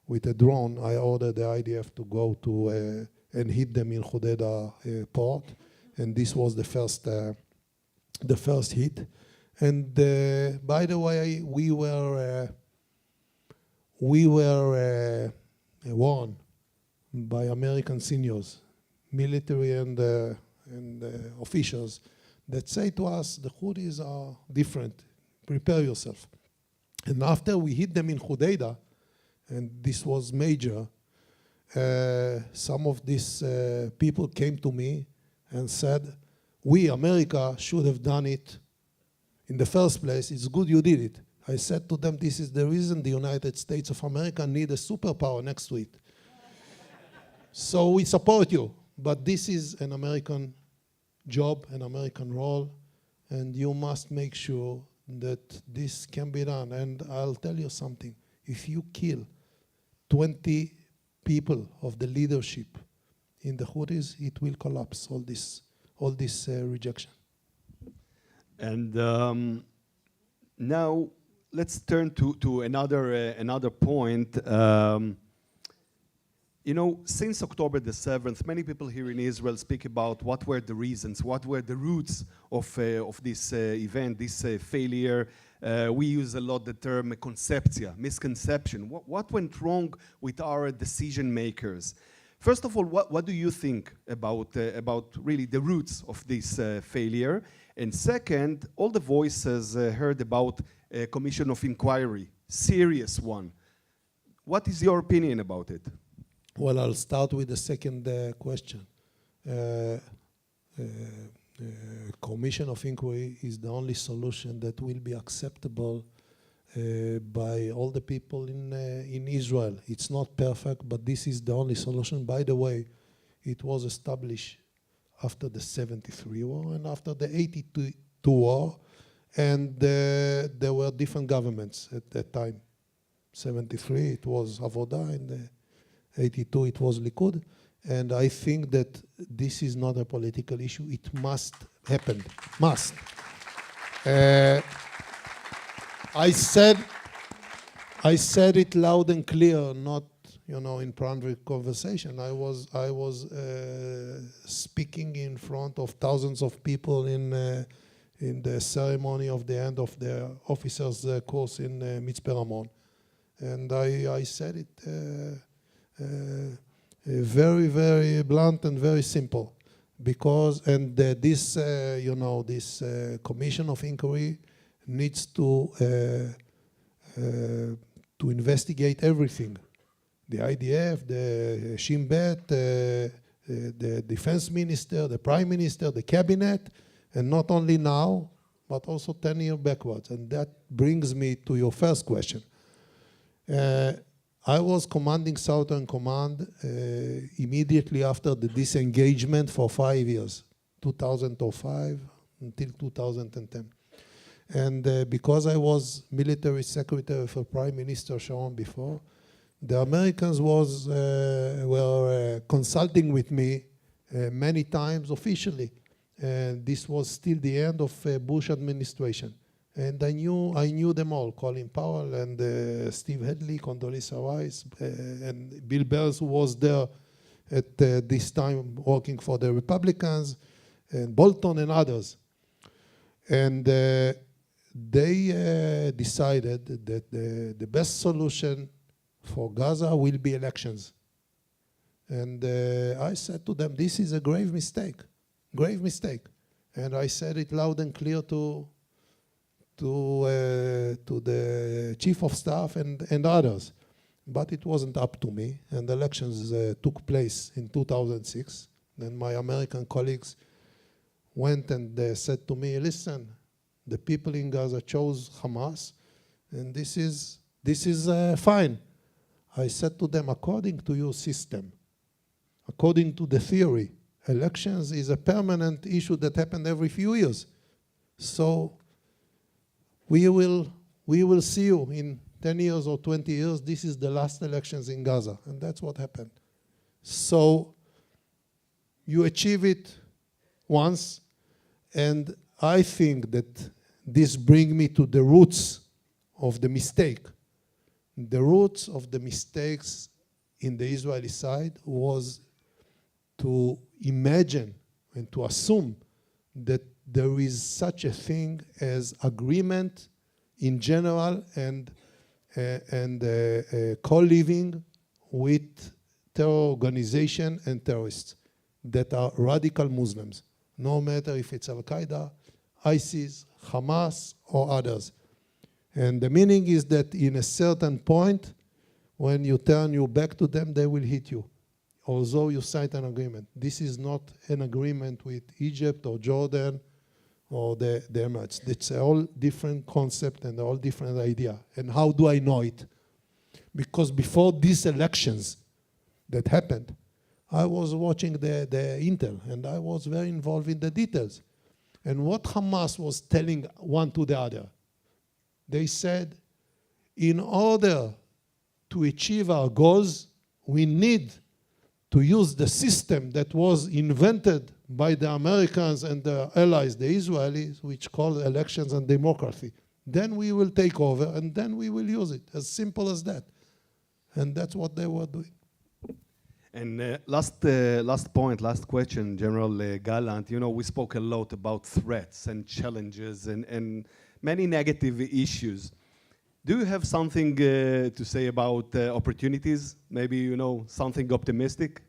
with a drone, I ordered the IDF to go to and hit them in Hodeidah port. And this was the first hit. And by the way, we were warned by American seniors, military and officials, that say to us, the Houthis are different. Prepare yourself. And after we hit them in Hodeidah, and this was major, some of these people came to me and said, we, America, should have done it in the first place. It's good you did it. I said to them, this is the reason the United States of America need a superpower next to it. So we support you, but this is an American job, an American role, and you must make sure that this can be done. And I'll tell you something. If you kill 20 people of the leadership in the Houthis, it will collapse, all this rejection. And now let's turn to another point. You know, since October the 7th, many people here in Israel speak about what were the reasons, what were the roots of this event, this failure. We use a lot the term conceptia, misconception. What went wrong with our decision makers? First of all, what do you think about really the roots of this failure? And second, all the voices heard about a commission of inquiry, serious one. What is your opinion about it? Well, I'll start with the second question. Commission of inquiry is the only solution that will be acceptable by all the people in Israel. It's not perfect, but this is the only solution. By the way, it was established after the 73 war and after the 82 war, and there were different governments at that time. 73, it was Avodah, and 82, it was Likud. And I think that this is not a political issue. It must happen, must. I said it loud and clear, not in private conversation. I was speaking in front of thousands of people in the ceremony of the end of the officers' course in Mitzpe Ramon, and I said it very, very blunt and very simple, because this commission of inquiry needs to investigate everything. The IDF, the Shin Bet, the defense minister, the prime minister, the cabinet, and not only now, but also 10 years backwards. And that brings me to your first question. I was commanding Southern Command immediately after the disengagement for 5 years, 2005 until 2010. And because I was military secretary for Prime Minister Sharon before, the Americans were consulting with me many times officially. And this was still the end of Bush administration. And I knew them all, Colin Powell and Steve Hedley, Condoleezza Rice, and Bill Burns, who was there at this time working for the Republicans, and Bolton and others. And they decided that the best solution for Gaza will be elections. And I said to them, this is a grave mistake. And I said it loud and clear to the chief of staff and others. But it wasn't up to me, and the elections took place in 2006. Then my American colleagues went and said to me, listen, the people in Gaza chose Hamas, and this is fine. I said to them, according to your system, according to the theory, elections is a permanent issue that happened every few years. So we will see you in 10 years or 20 years. This is the last elections in Gaza. And that's what happened. So you achieve it once. And I think that this brings me to the roots of the mistake. The roots of the mistakes in the Israeli side was to imagine and to assume that there is such a thing as agreement in general and co-living with terror organization and terrorists that are radical Muslims, no matter if it's Al-Qaeda, ISIS, Hamas, or others. And the meaning is that in a certain point, when you turn your back to them, they will hit you, although you signed an agreement. This is not an agreement with Egypt or Jordan or the Emirates. It's a whole different concept and a whole different idea. And how do I know it? Because before these elections that happened, I was watching the intel, and I was very involved in the details. And what Hamas was telling one to the other, they said, in order to achieve our goals, we need to use the system that was invented by the Americans and their allies, the Israelis, which call elections and democracy. Then we will take over, and then we will use it. As simple as that. And that's what they were doing. And last question, General Gallant. We spoke a lot about threats and challenges and many negative issues. Do you have something to say about opportunities? Maybe, something optimistic?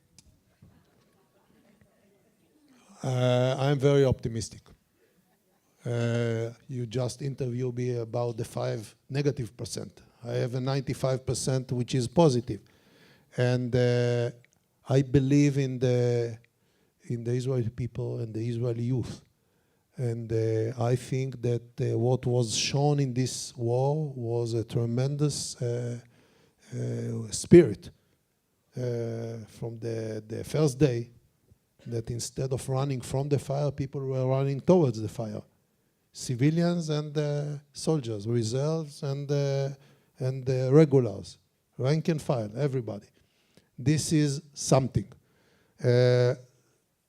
I'm very optimistic. You just interviewed me about the -5%. I have a 95%, which is positive. And I believe in the Israeli people and the Israeli youth. And I think that what was shown in this war was a tremendous spirit from the first day, that instead of running from the fire, people were running towards the fire. Civilians and soldiers, reserves and regulars, rank and file, everybody. This is something.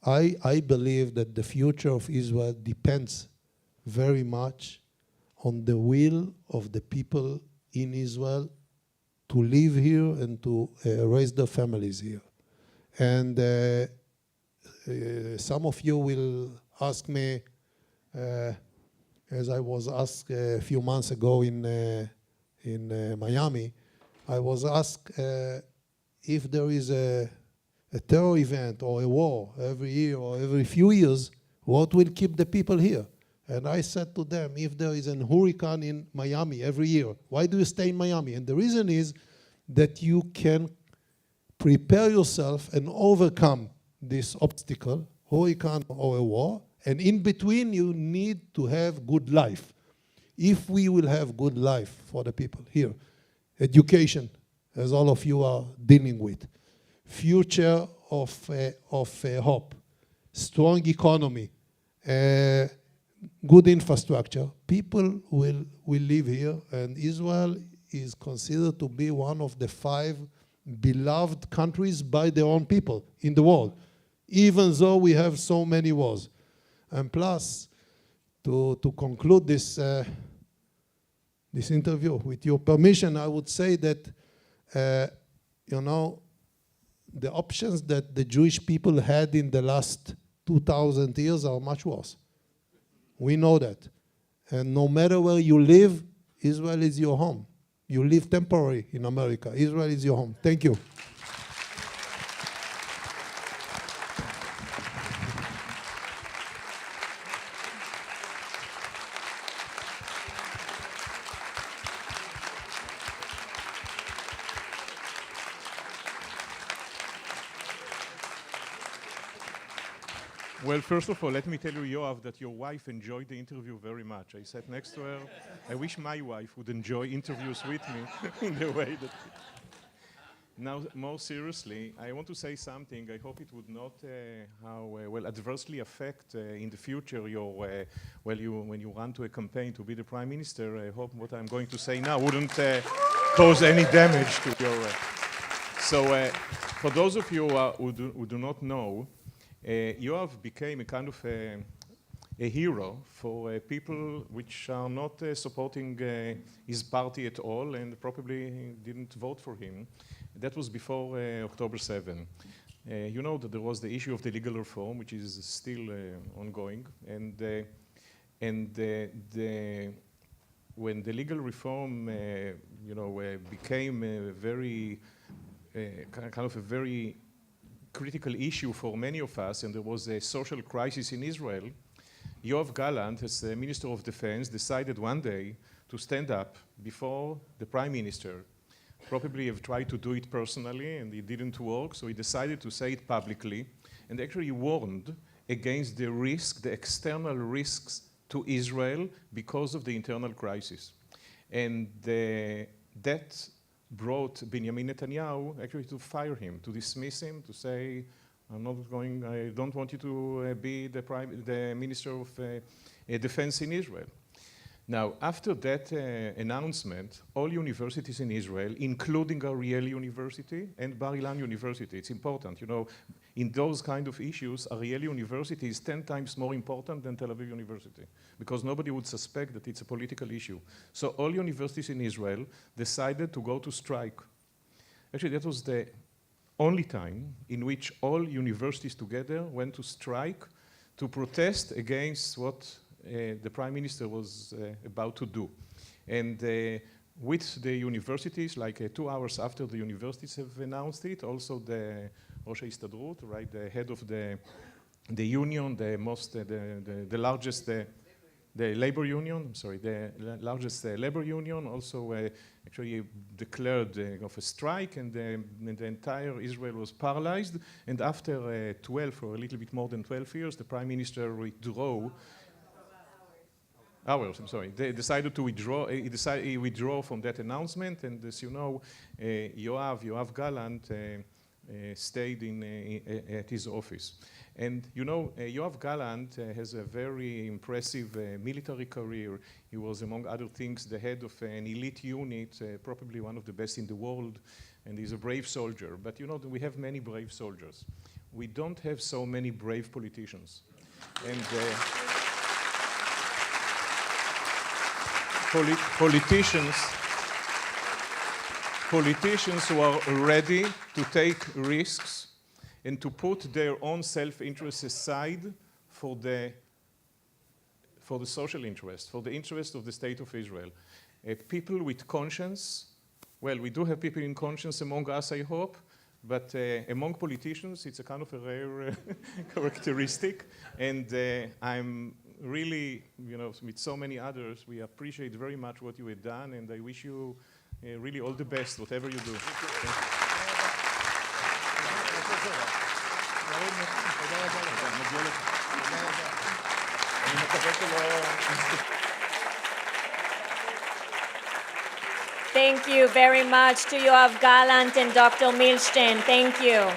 I believe that the future of Israel depends very much on the will of the people in Israel to live here and to raise their families here. And some of you will ask me, as I was asked a few months ago in Miami, I was asked if there is a terror event or a war every year or every few years, what will keep the people here? And I said to them, if there is an hurricane in Miami every year, why do you stay in Miami? And the reason is that you can prepare yourself and overcome this obstacle, hurricane or a war, and in between you need to have good life. If we will have good life for the people here, education, as all of you are dealing with, future of hope, strong economy, good infrastructure, people will live here, and Israel is considered to be one of the 5 beloved countries by their own people in the world, even though we have so many wars. And plus, to conclude this interview, with your permission, I would say that, you know, the options that the Jewish people had in the last 2,000 years are much worse. We know that. And no matter where you live, Israel is your home. You live temporary in America. Israel is your home. Thank you. Well, first of all, let me tell you, Yoav, that your wife enjoyed the interview very much. I sat next to her. I wish my wife would enjoy interviews with me in the way that... Now, more seriously, I want to say something. I hope it would not adversely affect in the future your, when you run to a campaign to be the Prime Minister. I hope what I'm going to say now wouldn't cause any damage to your... So, for those of you who do not know, Yoav became a kind of a hero for people which are not supporting his party at all and probably didn't vote for him. That was before October 7. You know that there was the issue of the legal reform, which is still ongoing, and when the legal reform, became a very kind of a very critical issue for many of us, and there was a social crisis in Israel, Yoav Gallant, as the Minister of Defense, decided one day to stand up before the Prime Minister. Probably have tried to do it personally, and it didn't work, so he decided to say it publicly, and actually warned against the risk, the external risks to Israel because of the internal crisis. And that brought Benjamin Netanyahu actually to fire him, to dismiss him, to say, I don't want you to be the Minister of Defense in Israel. Now, after that announcement, all universities in Israel, including Ariel University and Bar Ilan University, it's important, you know, in those kind of issues, Ariel University is 10 times more important than Tel Aviv University, because nobody would suspect that it's a political issue. So all universities in Israel decided to go to strike. Actually, that was the only time in which all universities together went to strike to protest against what the Prime Minister was about to do. And with the universities, like 2 hours after the universities have announced it, also the Rosh Hastadrut, right, the head of the union, the largest, the labor union, I'm sorry, the largest labor union also actually declared of a strike, and the entire Israel was paralyzed. And after 12 or a little bit more than 12 years, the Prime Minister withdrew. Hours, I'm sorry. They decided to withdraw. He withdrew from that announcement, and as you know, Yoav Gallant stayed at his office. And you know, Yoav Gallant has a very impressive military career. He was, among other things, the head of an elite unit, probably one of the best in the world, and he's a brave soldier. But you know, we have many brave soldiers. We don't have so many brave politicians. And politicians who are ready to take risks and to put their own self-interest aside for the social interest, for the interest of the State of Israel. People with conscience, well, we do have people in conscience among us, I hope, but among politicians, it's a kind of a rare characteristic. And I'm really, with so many others, we appreciate very much what you have done, and I wish you really all the best, whatever you do. Thank you very much to Yoav Gallant and Dr. Milshtein. Thank you.